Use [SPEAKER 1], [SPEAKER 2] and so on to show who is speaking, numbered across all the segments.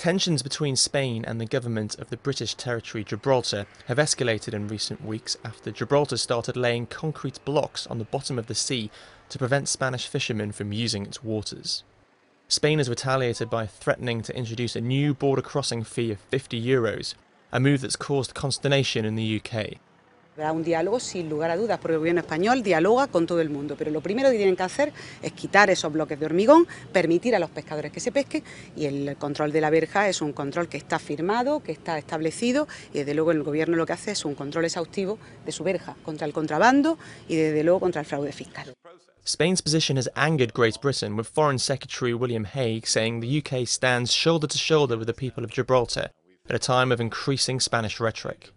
[SPEAKER 1] Tensions between Spain and the government of the British territory Gibraltar have escalated in recent weeks after Gibraltar started laying concrete blocks on the bottom of the sea to prevent Spanish fishermen from using its waters. Spain has retaliated by threatening to introduce a new border crossing fee of €50, a move that's caused consternation in the UK.
[SPEAKER 2] Habrá un diálogo sin lugar a dudas, porque el gobierno español dialoga con todo el mundo, pero lo primero que tienen que hacer es quitar esos bloques de hormigón, permitir a los pescadores que se pesquen, y el control de la verja es un control que está firmado, que está establecido, y desde luego el gobierno lo que hace es un control exhaustivo de su verja contra el contrabando y desde luego contra el fraude fiscal.
[SPEAKER 1] Spain's position has angered Great Britain, with Foreign Secretary William Hague saying the UK stands shoulder to shoulder with the people of Gibraltar at a time of increasing Spanish rhetoric.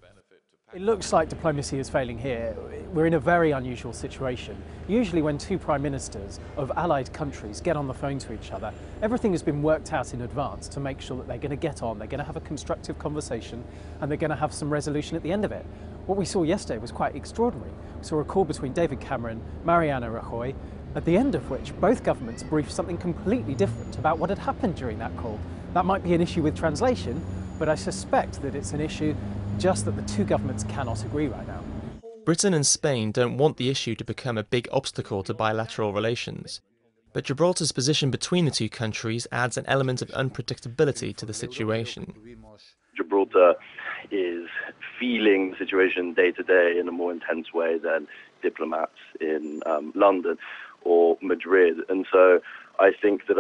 [SPEAKER 3] It looks like diplomacy is failing here. We're in a very unusual situation. Usually when two prime ministers of allied countries get on the phone to each other, everything has been worked out in advance to make sure that they're going to get on, they're going to have a constructive conversation, and they're going to have some resolution at the end of it. What we saw yesterday was quite extraordinary. We saw a call between David Cameron, Mariano Rajoy, at the end of which both governments briefed something completely different about what had happened during that call. That might be an issue with translation, but I suspect that it's an issue just that the two governments cannot agree right now.
[SPEAKER 1] Britain and Spain don't want the issue to become a big obstacle to bilateral relations, but Gibraltar's position between the two countries adds an element of unpredictability to the situation.
[SPEAKER 4] Gibraltar is feeling the situation day to day in a more intense way than diplomats in London or Madrid, and so I think that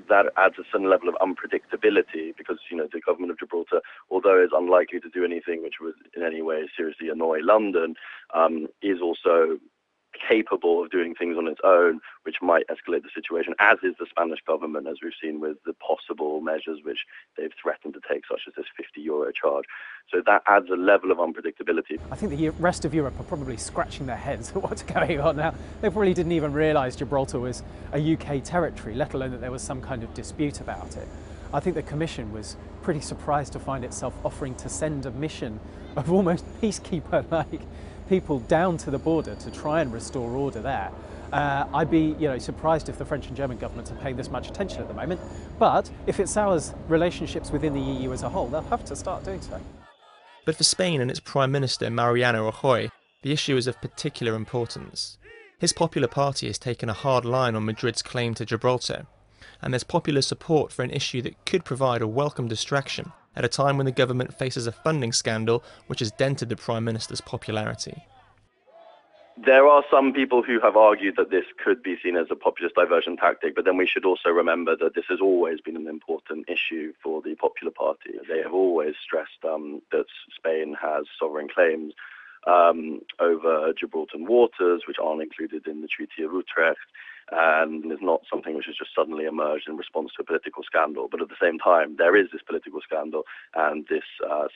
[SPEAKER 4] that adds a certain level of unpredictability because, the government of Gibraltar, although is unlikely to do anything which would in any way seriously annoy London, is also capable of doing things on its own which might escalate the situation, as is the Spanish government, as we've seen with the possible measures which they've threatened to take, such as this €50 charge. So that adds a level of unpredictability.
[SPEAKER 3] I think the rest of Europe are probably scratching their heads at what's going on now. They probably didn't even realise Gibraltar was a UK territory, let alone that there was some kind of dispute about it. I think the Commission was pretty surprised to find itself offering to send a mission of almost peacekeeper-like people down to the border to try and restore order there. I'd be surprised if the French and German governments are paying this much attention at the moment, but if it sours relationships within the EU as a whole, they'll have to start doing so.
[SPEAKER 1] But for Spain and its Prime Minister Mariano Rajoy, the issue is of particular importance. His Popular Party has taken a hard line on Madrid's claim to Gibraltar, and there's popular support for an issue that could provide a welcome distraction at a time when the government faces a funding scandal which has dented the Prime Minister's popularity.
[SPEAKER 4] There are some people who have argued that this could be seen as a populist diversion tactic, but then we should also remember that this has always been an important issue for the Popular Party. They have always stressed that Spain has sovereign claims over Gibraltar waters, which aren't included in the Treaty of Utrecht, and is not something which has just suddenly emerged in response to a political scandal. But at the same time, there is this political scandal, and this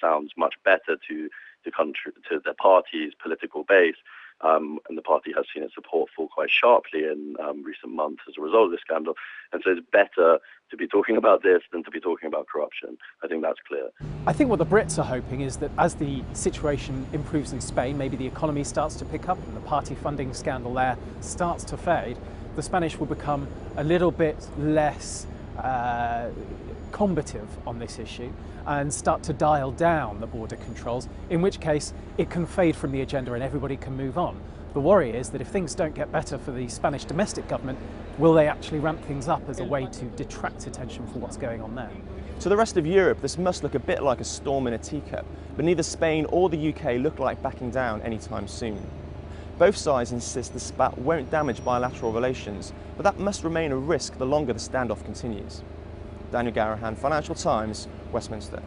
[SPEAKER 4] sounds much better to the country, to the party's political base. And the party has seen its support fall quite sharply in recent months as a result of this scandal. And so it's better to be talking about this than to be talking about corruption. I think that's clear.
[SPEAKER 3] I think what the Brits are hoping is that as the situation improves in Spain, maybe the economy starts to pick up and the party funding scandal there starts to fade, the Spanish will become a little bit less combative on this issue and start to dial down the border controls, in which case it can fade from the agenda and everybody can move on. The worry is that if things don't get better for the Spanish domestic government, will they actually ramp things up as a way to detract attention from what's going on there?
[SPEAKER 5] To the rest of Europe, this must look a bit like a storm in a teacup, but neither Spain or the UK look like backing down anytime soon. Both sides insist the spat won't damage bilateral relations, but that must remain a risk the longer the standoff continues. Daniel Garahan, Financial Times, Westminster.